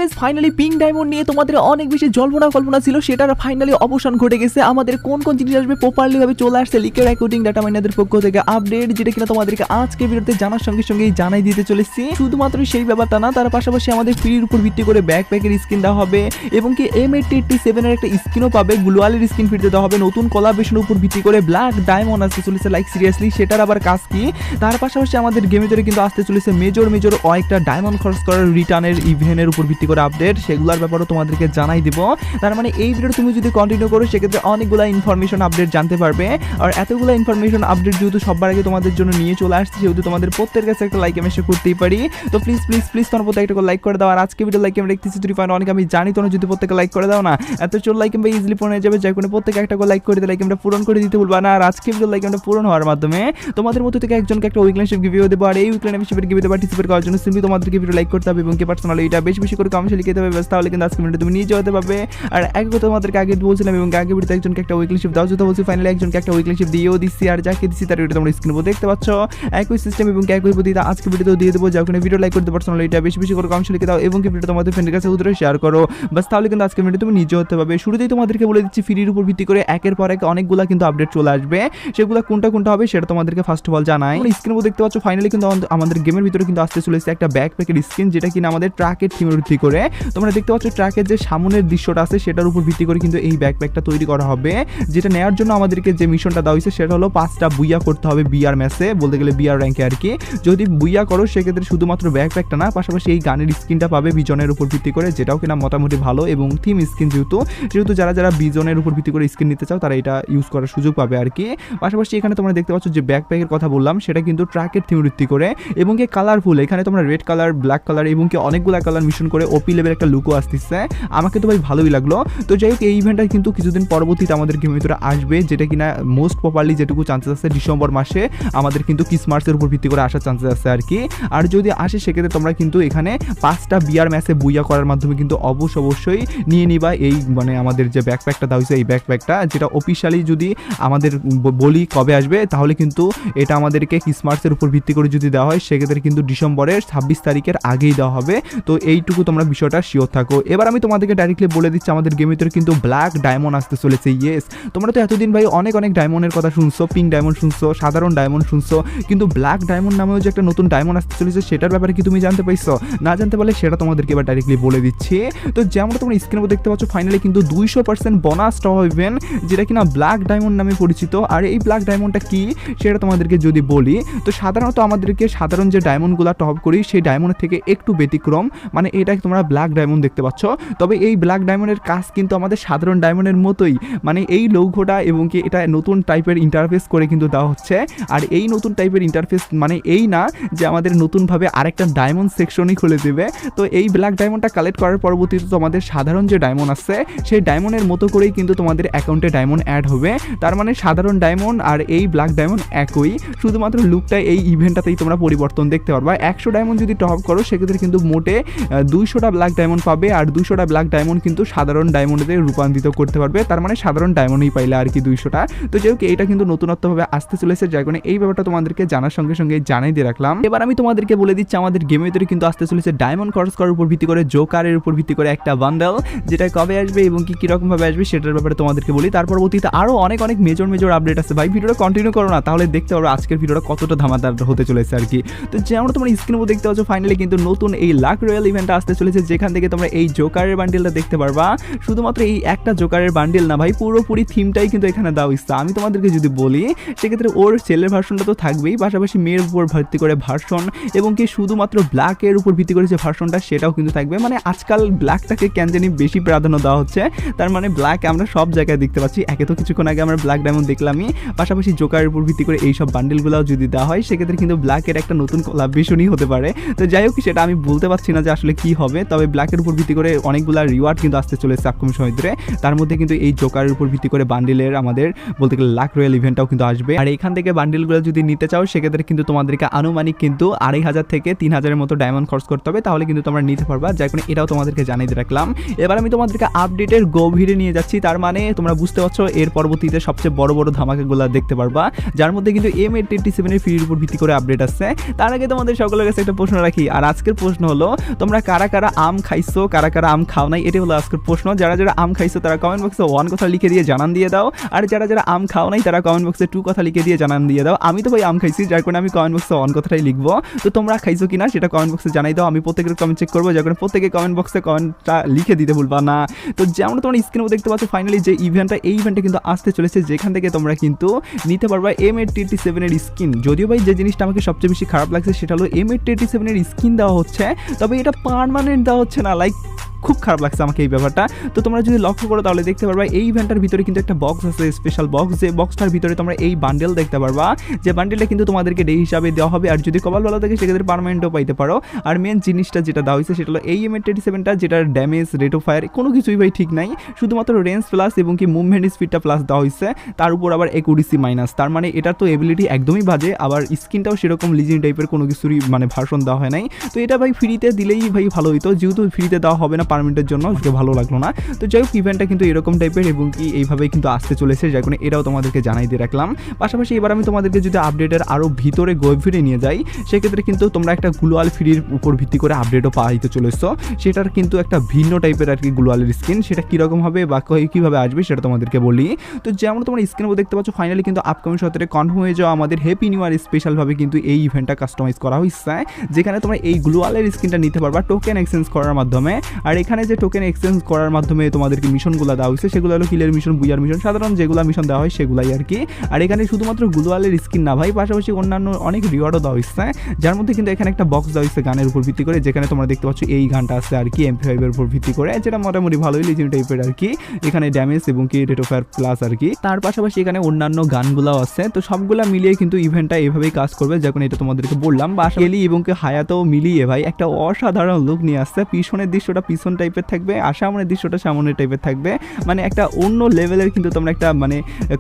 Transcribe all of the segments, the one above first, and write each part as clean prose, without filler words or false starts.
Guys finally pink diamond নিয়ে তোমাদের অনেক বেশি কল্পনা ছিল, সেটার ফাইনালি অবসান ঘটে গেছে। আমাদের কোন কোন জিনিস আসবে প্রপারলি ভাবে চলে আসছে লিকের অ্যাকাউন্টিং ডাটা মাইনারদের পক্ষ থেকে আপডেট, যেটা কিনা তোমাদেরকে আজকে ভিডিওতে জানার সঙ্গে সঙ্গেই জানাই দিতে চলেছি। শুধুমাত্র সেই ব্যাপারটা না, তার পাশাপাশি আমাদের ফ্রির উপর ভিত্তি করে ব্যাকপ্যাকের স্কিন দেওয়া হবে এবং কি M8087 এর একটা স্কিনও পাবে, গ্লোয়ালের স্কিন ফ্রিতে দেওয়া হবে। নতুন কোলাবরেশনের উপর ভিত্তি করে ব্ল্যাক ডায়মন্ড আসতে চলেছে, লাইক সিরিয়াসলি সেটার আবার কাজ কি। তার পাশাপাশি আমাদের গেমের ভিতরে কিন্তু আসতে চলেছে মেজর কয়েকটা ডায়মন্ড খরচ করার রিটার্নের ইভেন্টের উপর ভিত্তি করে আপডেট, সেগুলোর ব্যাপারে তোমাদেরকে জানাই দিব। তার মানে এই ভিডিও তুমি যদি কন্টিনিউ করো সেক্ষেত্রে অনেকগুলো ইনফরমেশন আপডেট জানতে পারবে। আর এতগুলো ইনফরমেশন আপডেট যেহেতু সবার আগে তোমাদের জন্য নিয়ে চলে আসছে, যেহেতু তোমাদের প্রত্যেকের কাছে একটা লাইক মেসেজ করতেই পারি, তো প্লিজ প্লিজ প্লিজ তোমার প্রত্যেক একটা লাইক করে দাও। আর আজকে ভিডিও লাইক আমি দেখতেছি 3.1 আমি জানি তোমরা যদি প্রত্যেকে লাইক করে দাও না, এত চোর লাইক আমরা ইজিলি পূরণ হয়ে যাবে। যাই কোনো প্রত্যেকে একটা করে লাইক করে দিলে লাইক আমরা পূরণ করে দিতে ভুলবা না। আর আজকে ভিডিও লাইক আমরা পূরণ হওয়ার মাধ্যমে তোমাদের মধ্যে থেকে একজনকে একটা উইকলাইনশিপ গিভিও দেবো। আর এই উইকলাইনশিপের গিভিতে পার্টিসিপেট করার জন্য সিম্পলি তোমাদেরকে ভিডিও লাইক করতে হবে এবং কি পার্সোনালি এটা বেশি বেশি করে কমেন্টে লিখে দেবে, ব্যাস তাহলে কিন্তু আজকে ভিডিও তুমি নিজে হতে পারবে। আর এক কথা তোমাদেরকে আগে বলছিলাম এবং আগে ভিডিওতে একজনকে একটা উইকলাইনশিপ দাও যেটা বলছি, ফাইনালি একজনকে একটা উইকলাইনশিপ দিয়েও দিচ্ছি। আর যাকে দিচ্ছি তার ভিডিও তোমরা স্ক্রিনে উপর দেখতে পাচ্ছ, একই সিস্টেম এবং একই পদ্ধতিতে আজকে ভিডিওতেও দিয়ে দেবো। যখন ভিডিও লাইক করতে পার্সোনালি এটা বেশি বেশি করে কমেন্টে লিখে দাও এবং কি ভিডিও তোমাদের ফ্রেন্ডের কাছে উত্তরে শেয়ার করো, বাস তাহলে কিন্তু আজকে ভিডিও তুমি নিজে হতে পারবে। শুরুতেই তোমাদেরকে বলে দিচ্ছি ফ্রির উপর ভিত্তি করে একের পর এক অনেকগুলা কিন্তু আপডেট চলে আসবে, সেগুলো কোনটা কোনটা হবে সেটা তোমাদেরকে ফার্স্ট অফ অল জানাই। স্ক্রিনে উপর দেখতে পাচ্ছ ফাইনালি কিন্তু আমাদের গেমের ভিতরে কিন্তু আসতে চলেছে একটা ব্যাকপ্যাকের স্কিন, যেটা কিনা আমাদের ট্রাকের থিমের ভিত্তি করে। তোমরা দেখতে পাচ্ছ ট্রাকের যে সামনের দৃশ্যটা আছে সেটার উপর ভিত্তি করে কিন্তু এই ব্যাকপ্যাকটা তৈরি করা হবে, যেটা নেওয়ার জন্য আমাদেরকে যে মিশনটা দেওয়া হয়েছে সেটা হলো 5টা বুইয়া করতে হবে বিআর ম্যাচে, বলতে গেলে বিআর র্যাঙ্কে আর কি। যদি বুইয়া করো সেক্ষেত্রে শুধুমাত্র ব্যাকপ্যাকটা না, পাশাপাশি এই গানের স্কিনটা পাবে বিজনের উপর ভিত্তি করে, যেটাও কিনা মোটামুটি ভালো এবং থিম স্কিন যেহেতু যারা বিজনের উপর ভিত্তি করে স্কিন নিতে চাও তারা এটা ইউজ করার সুযোগ পাবে আর কি। পাশাপাশি এখানে তোমরা দেখতে পাচ্ছ যে ব্যাকপ্যাকের কথা বললাম সেটা কিন্তু ট্রাকের থিম ভিত্তি করে এবং কি কালারফুল, এখানে তোমরা রেড কালার, ব্ল্যাক কালার এবং কি অনেকগুলো কালার মিশন করে ওপি লেভেল একটা লুকও আসতেছে, আমাকে তো ভাই ভালোই লাগলো। তো যাই হোক এই ইভেন্টটা কিন্তু কিছুদিন পরবর্তীতে আমাদের গেমের ভিতরে আসবে, যেটা কিনা মোস্ট প্রপারলি যেটুকু চান্সেস আছে ডিসেম্বর মাসে আমাদের কিন্তু ক্রিসমাসের উপর ভিত্তি করে আসার চান্সেস আছে আর কি। আর যদি আসে সেক্ষেত্রে তোমরা কিন্তু এখানে 5টা বিআর ম্যাচে বুইয়া করার মাধ্যমে কিন্তু অবশ্যই নিয়ে নিবা এই মানে আমাদের যে ব্যাকপ্যাকটা দেওয়া হয়েছে এই ব্যাকপ্যাকটা, যেটা অফিসিয়ালি যদি আমাদের বলি কবে আসবে তাহলে কিন্তু এটা আমাদেরকে ক্রিসমাসের উপর ভিত্তি করে যদি দেওয়া হয় সেক্ষেত্রে কিন্তু ডিসেম্বরের 26 তারিখের আগেই দেওয়া হবে। তো এইটুকু তোমরা বিষয়টা শিওর থাকো। এবার আমি তোমাদেরকে ডাইরেক্টলি বলে দিচ্ছি আমাদের গেমের ভিতরে কিন্তু ব্ল্যাক ডায়মন্ড আসতে চলেছে। ইয়েস, তোমরা তো এতদিন ভাই অনেক ডায়মন্ডের কথা শুনছো, পিঙ্ক ডায়মন্ড শুনছো, সাধারণ ডায়মন্ড শুনছো, কিন্তু ব্ল্যাক ডায়মন্ড নামেও যে একটা নতুন ডায়মন্ড আসতে চলেছে সেটার ব্যাপারে কি তুমি জানতে পাইছো? না জানতে পারলে সেটা তোমাদেরকে এবার ডাইরেক্টলি বলে দিচ্ছি। তো যেমন তোমরা স্ক্রিনে দেখতে পাচ্ছ ফাইনালি কিন্তু 200% বোনাস টপ হইবেন, যেটা কিনা ব্ল্যাক ডায়মন্ড নামে পরিচিত। আর এই ব্ল্যাক ডায়মন্ডটা কি সেটা তোমাদেরকে যদি বলি, তো সাধারণত আমাদেরকে সাধারণ যে ডায়মন্ডগুলো টপ করি সেই ডায়মন্ডের থেকে একটু ব্যতিক্রম, মানে এটা তোমরা ব্ল্যাক ডায়মন্ড দেখতে পাচ্ছ। তবে এই ব্ল্যাক ডায়মন্ডের কাজ কিন্তু আমাদের সাধারণ ডায়মন্ডের মতোই, মানে এই লৌঘোটা এবং কি এটা নতুন টাইপের ইন্টারফেস করে কিন্তু দেওয়া হচ্ছে। আর এই নতুন টাইপের ইন্টারফেস মানে এই না যে আমাদের নতুনভাবে আরেকটা ডায়মন্ড সেকশনই খুলে দেবে। তো এই ব্ল্যাক ডায়মন্ডটা কালেক্ট করার পরবর্তীতে তোমাদের সাধারণ যে ডায়মন্ড আছে সেই ডায়মন্ডের মতো করেই কিন্তু তোমাদের অ্যাকাউন্টে ডায়মন্ড অ্যাড হবে। তার মানে সাধারণ ডায়মন্ড আর এই ব্ল্যাক ডায়মন্ড একই, শুধুমাত্র লুকটা এই ইভেন্টটাতেই তোমরা পরিবর্তন দেখতে পারবা। 100 ডায়মন্ড যদি টপ করো সেক্ষেত্রে কিন্তু মোটে 200টা ব্ল্যাক ডায়মন্ড পাবে, আর 200টা ব্ল্যাক ডায়মন্ড কিন্তু সাধারণ ডায়মন্ডে রূপান্তরিত করতে পারবে। তার মানে সাধারণ ডায়মন্ডই পাইলে আর কি 200টা। তো যেহেতু এটা কিন্তু নতুনত্বভাবে আসতে চলেছে, যার কারণে এই ব্যাপারটা তোমাদেরকে জানার সঙ্গে সঙ্গে জানাই দিয়ে রাখলাম। এবার আমি তোমাদেরকে বলে দিচ্ছি আমাদের গেমের ভিতরে কিন্তু আসতে চলেছে ডায়মন্ড খরচ করার উপর ভিত্তি করে জোকারের উপর ভিত্তি করে একটা বান্ডেল, যেটা কবে আসবে এবং কি কিরকম ভাবে আসবে সেটার ব্যাপারে তোমাদেরকে বলি। তার পরবর্তীতে আরো অনেক মেজর আপডেট আছে ভাই, ভিডিওটা কন্টিনিউ করো না তাহলে দেখতে পারো আজকের ভিডিওটা কতটা ধামাদার হতে চলেছে আর কি। তো যেমন তোমরা স্ক্রিনে উপর দেখতে পাচ্ছ ফাইনালি কিন্তু নতুন এই লাক রয়্যাল ইভেন্টটা আসতে চলেছে, যেখান থেকে তোমরা এই জোকারের বান্ডেলটা দেখতে পারবা। শুধুমাত্র এই একটা জোকারের বান্ডেল না ভাই, পুরোপুরি থিমটাই কিন্তু এখানে দেওয়া হচ্ছে। আমি তোমাদেরকে যদি বলি সেক্ষেত্রে ওর ছেলের ভার্সনটা তো থাকবেই, পাশাপাশি মেয়ের উপর ভিত্তি করে ভার্সন এবং কি শুধুমাত্র ব্ল্যাকের উপর ভিত্তি করে যে ভার্সনটা সেটাও কিন্তু থাকবে। মানে আজকাল ব্ল্যাকটাকে কেন জানি বেশি প্রাধান্য দেওয়া হচ্ছে, তার মানে ব্ল্যাক আমরা সব জায়গায় দেখতে পাচ্ছি। একে তো কিছুক্ষণ আগে আমরা ব্ল্যাক ডায়মন্ড দেখলামই, পাশাপাশি জোকারের উপর ভিত্তি করে এই সব বান্ডেলগুলোও যদি দেওয়া হয় সেক্ষেত্রে কিন্তু ব্ল্যাকের একটা নতুন কোলাবরেশনই হতে পারে। তো যাই হোক সেটা আমি বলতে পারছি না যে আসলে কি হবে, তবে ব্ল্যাকের উপর ভিত্তি করে অনেকগুলো রিওয়ার্ড কিন্তু আসতে চলেছে আপকামিং সময় ধরে। তার মধ্যে কিন্তু এই জোকারের উপর ভিত্তি করে বান্ডেলের আমাদের বলতে গেলে লাক রয়্যাল ইভেন্টটাও কিন্তু আসবে। আর এখান থেকে বান্ডেলগুলো যদি নিতে চাও সেক্ষেত্রে কিন্তু তোমাদেরকে আনুমানিক কিন্তু 2500 থেকে 3000 মতো ডায়মন্ড খরচ করতে হবে, তাহলে কিন্তু তোমরা নিতে পারবা। যার কারণে এটাও তোমাদেরকে জানিয়ে দিয়ে রাখলাম। এবার আমি তোমাদেরকে আপডেটের গভীরে নিয়ে যাচ্ছি, তার মানে তোমরা বুঝতে পারছো এর পরবর্তীতে সবচেয়ে বড় ধামাকাগুলো দেখতে পারবা, যার মধ্যে কিন্তু M8087 এর ফ্রির উপর ভিত্তি করে আপডেট আসছে। তার আগে তোমাদের সকলের কাছে একটা প্রশ্ন রাখি, আর আজকের প্রশ্ন হলো তোমরা কারা আম খাইছো, কারা কারা আম খাও নাই, এটাই হলো আজকের প্রশ্ন। যারা যারা আম খাইছো তারা কমেন্ট বক্সে 1 কথা লিখে দিয়ে জানান দিয়ে দাও, আর যারা যারা আম খাও নাই তারা কমেন্ট বক্সে 2 কথা লিখে দিয়ে জানান দিয়ে দাও। আমি তো ভাই আম খাইছি, যার কারণে আমি কমেন্ট বক্সে 1 কথাটাই লিখবো। তো তোমরা খাইছো কিনা সেটা কমেন্ট বক্সে জানাই দাও, আমি প্রত্যেকের কমেন্ট চেক করবো, যার কারণে প্রত্যেকে কমেন্ট বক্সে কমেন্টটা লিখে দিতে ভুলবা না। তো যেমন তোমরা স্ক্রিনে দেখতে পাচ্ছ ফাইনালি যে ইভেন্টটা, এই ইভেন্টটা কিন্তু আসতে চলেছে, যেখান থেকে তোমরা কিন্তু নিতে পারবা M887 এর স্কিন। যদিও ভাই যে জিনিসটা আমাকে সবচেয়ে বেশি খারাপ লাগছে সেটা হলো M887 এর স্কিন দেওয়া হচ্ছে, তবে এটা পার্মানেন্ট দেওয়া হচ্ছে না। লাইক খুব খারাপ লাগছে আমাকে এই ব্যাপারটা। তো তোমরা যদি লক্ষ্য করো তাহলে দেখতে পারবা এই ইভেন্টের ভিতরে কিন্তু একটা বক্স আছে, স্পেশাল বক্স, যে বক্সটার ভিতরে তোমরা এই বান্ডেল দেখতে পারবা, যে বান্ডেলটা কিন্তু তোমাদেরকে ডে হিসাবে দেওয়া হবে, আর যদি কপাল ভালো থাকে সেক্ষেত্রে পার্মানেন্টও পাইতে পারো। আর মেন জিনিসটা যেটা দেওয়া হয়েছে সেটা হলো এই M887টা, যেটার ড্যামেজ, রেট অফ ফায়ার কোনো কিছুই ভাই ঠিক নাই, শুধুমাত্র রেঞ্জ প্লাস এবং কি মুভমেন্ট স্পিডটা প্লাস দেওয়া হয়েছে, তার উপর আবার একুরেসি মাইনাস। তার মানে এটার তো এবিলিটি একদমই বাজে, আবার স্কিনটাও সেরকম লিজেন্ড টাইপের কোনো কিছুরই মানে ভার্সন দেওয়া হয় নাই। তো এটা ভাই ফ্রিতে দিলেই ভাই ভালো হইতো, যেহেতু ফ্রিতে দেওয়া হবে না পার্মানেন্টের জন্য, ভালো লাগলো না। তো যাই হোক ইভেন্টটা কিন্তু এরকম টাইপের এবং কি এইভাবেই কিন্তু আসতে চলেছে, যার কারণে এটাও তোমাদেরকে জানাই দিয়ে রাখলাম। পাশাপাশি এবার আমি তোমাদেরকে যদি আপডেটের আরও ভিতরে গভীরে নিয়ে যাই, সেক্ষেত্রে কিন্তু তোমরা একটা গ্লোয়াল ফ্রির উপর ভিত্তি করে আপডেটও পাইতে চলেছো, সেটার কিন্তু একটা ভিন্ন টাইপের আর কি গ্লোয়ালের স্কিন, সেটা কীরকম হবে বা কীভাবে আসবে সেটা তোমাদেরকে বলি। তো যেমন তোমরা স্ক্রিনে দেখতে পাচ্ছ ফাইনালি কিন্তু আপকামিং সপ্তাহে কনফার্ম হয়ে যাওয়া আমাদের হ্যাপি নিউ ইয়ার স্পেশালভাবে কিন্তু এই ইভেন্টটা কাস্টমাইজ করা হয়েছে, যেখানে তোমরা এই গ্লোয়ালের স্কিনটা নিতে পারবা টোকেন এক্সচেঞ্জ করার মাধ্যমে। আর এখানে যে টোকেন এক্সচেঞ্জ করার মাধ্যমে তোমাদেরকে মিশনগুলো দেওয়া হয়েছে সেগুলো হলো কিলের মিশন, বুয়ার মিশন, সাধারণ যেগুলো মিশন দেওয়া হয় সেগুলাই আর কি। আর এখানে শুধুমাত্র গ্লোয়ালের স্কিন না ভাই, পাশাপাশি অন্যান্য অনেক রিওয়ার্ডও দেওয়া হয়েছে, যার মধ্যে কিন্তু এখানে একটা বক্স দেওয়া হয়েছে গানের উপর ভিত্তি করে, যেখানে তোমরা দেখতে পাচ্ছ এই গানটা আছে আর কি MP5 এর উপর ভিত্তি করে, যেটা মোটামুটি ভালোই লিজেন্ড টাইপের আর কি। এখানে ড্যামেজ এবং কি রেট অফ ফায়ার প্লাস আর কি, তার পাশাপাশি এখানে অন্যান্য গানগুলোও আছে। তো সবগুলা মিলিয়ে কিন্তু ইভেন্টটা এভাবেই কাজ করবে, যখন এটা তোমাদেরকে বললাম। বা এলি এবং কি হায়াতও মিলিয়ে ভাই একটা অসাধারণ লুক নিয়ে আসছে। পিছনের দৃশ্যটা পিছন টাইপের থাকবে, আর সামনের দৃশ্যটা সামনের টাইপের থাকবে, মানে একটা অন্য লেভেলের কিন্তু তোমরা একটা মানে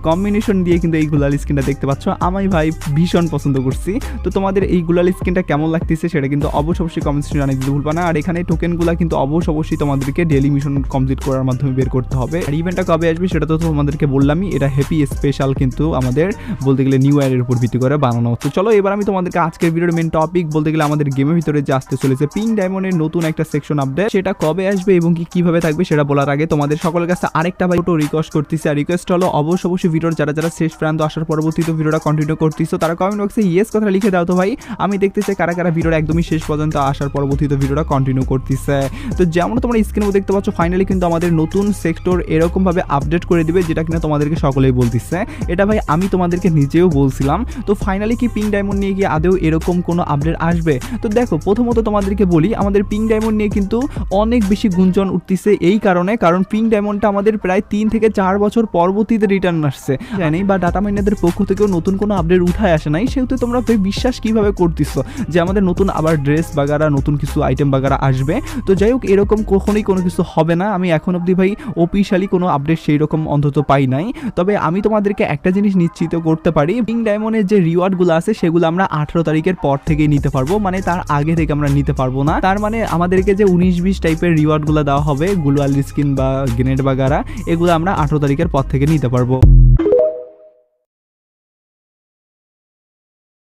কম্বিনেশন দিয়ে কিন্তু এই গুলাল স্কিনটা দেখতে পাচ্ছ। আমি ভাই ভীষণ পছন্দ করছি। তো তোমাদের এই গুলাল স্কিনটা কেমন লাগতেছে সেটা কিন্তু অবশ্যই কমেন্টস জানিয়ে দিতে ভুলবা না। আর এখানে টোকেনগুলো কিন্তু অবশ্যই তোমাদেরকে ডেইলি মিশন কমপ্লিট করার মাধ্যমে বের করতে হবে। আর ইভেন্টটা কবে আসবে সেটা তো তোমাদেরকে বললামই, এটা হ্যাপি স্পেশাল কিন্তু আমাদের বলতে গেলে নিউ ইয়ারের উপর ভিত্তি করে বানানো হচ্ছে। চলো এবার আমি তোমাদেরকে আজকের ভিডিওর মেন টপিক বলতে গেলে আমাদের গেমের ভিতরে যে আসতে চলেছে পিঙ্ক ডায়মন্ডের নতুন একটা সেকশন আপডেট, সেটা কবে আসবে এবং কিভাবে থাকবে সেটা বলার আগে তোমাদের সকলের কাছে আরেকটা ভাই ছোট রিকোয়েস্ট করতেছি। আর রিকোয়েস্ট হলো অবশ্যই ভিডিওর যারা যারা শেষ প্রান্ত আসার পরবর্তীতে ভিডিওটা কন্টিনিউ করতেছো তারা কমেন্ট বক্সে ইয়েস কথা লিখে দাও তো ভাই, আমি দেখতে চাই কারা কারা ভিডিওর একদমই শেষ পর্যন্ত আসার পরবর্তীতে ভিডিওটা কন্টিনিউ করতেছে। তো যেমন তোমরা স্ক্রিনে দেখতে পাচ্ছ ফাইনালি কিন্তু আমাদের নতুন সেক্টর এরকম ভাবে আপডেট করে দিবে, যেটা কিনা তোমাদেরকে সকলেই বলতেছে। এটা ভাই আমি তোমাদেরকে নিজেও বলছিলাম। তো ফাইনালি কি পিঙ্ক ডায়মন্ড নিয়ে গিয়ে আদৌ এরকম কোনো আপডেট আসবে? তো দেখো প্রথমত তোমাদেরকে বলি, আমাদের পিঙ্ক ডায়মন্ড নিয়ে কিন্তু অনেক বেশি গুঞ্জন উঠতেছে, এই কারণে কারণ পিঙ্ক ডায়মন্ডটা আমাদের প্রায় 3 থেকে 4 বছর পরবর্তীতে রিটার্ন আসছে জানি, বা ডাটা মাইনারদের পক্ষ থেকেও নতুন কোনো আপডেট উঠায় আসে নাই। সেহেতু তোমরা বিশ্বাস কিভাবে করতেছো যে আমাদের নতুন আবার ড্রেস বাগারা নতুন কিছু আইটেম বাগারা আসবে? তো যাই হোক এরকম কখনোই কোনো কিছু হবে না। আমি এখন অবধি ভাই অফিশিয়ালি কোনো আপডেট সেই রকম অন্তত পাই নাই। তবে আমি তোমাদেরকে একটা জিনিস নিশ্চিত করতে পারি, পিঙ্ক ডায়মন্ডের যে রিওয়ার্ডগুলো আছে সেগুলো আমরা 18 তারিখের পর থেকেই নিতে পারবো, মানে তার আগে থেকে আমরা নিতে পারবো না। তার মানে আমাদেরকে যে 19-20 টাইপের রিওয়ার্ডগুলো দেওয়া হবে গ্লোয়াল স্কিন বা গ্রেনেড বাগারা, এগুলো আমরা 18 তারিখের পর থেকে নিতে পারবো।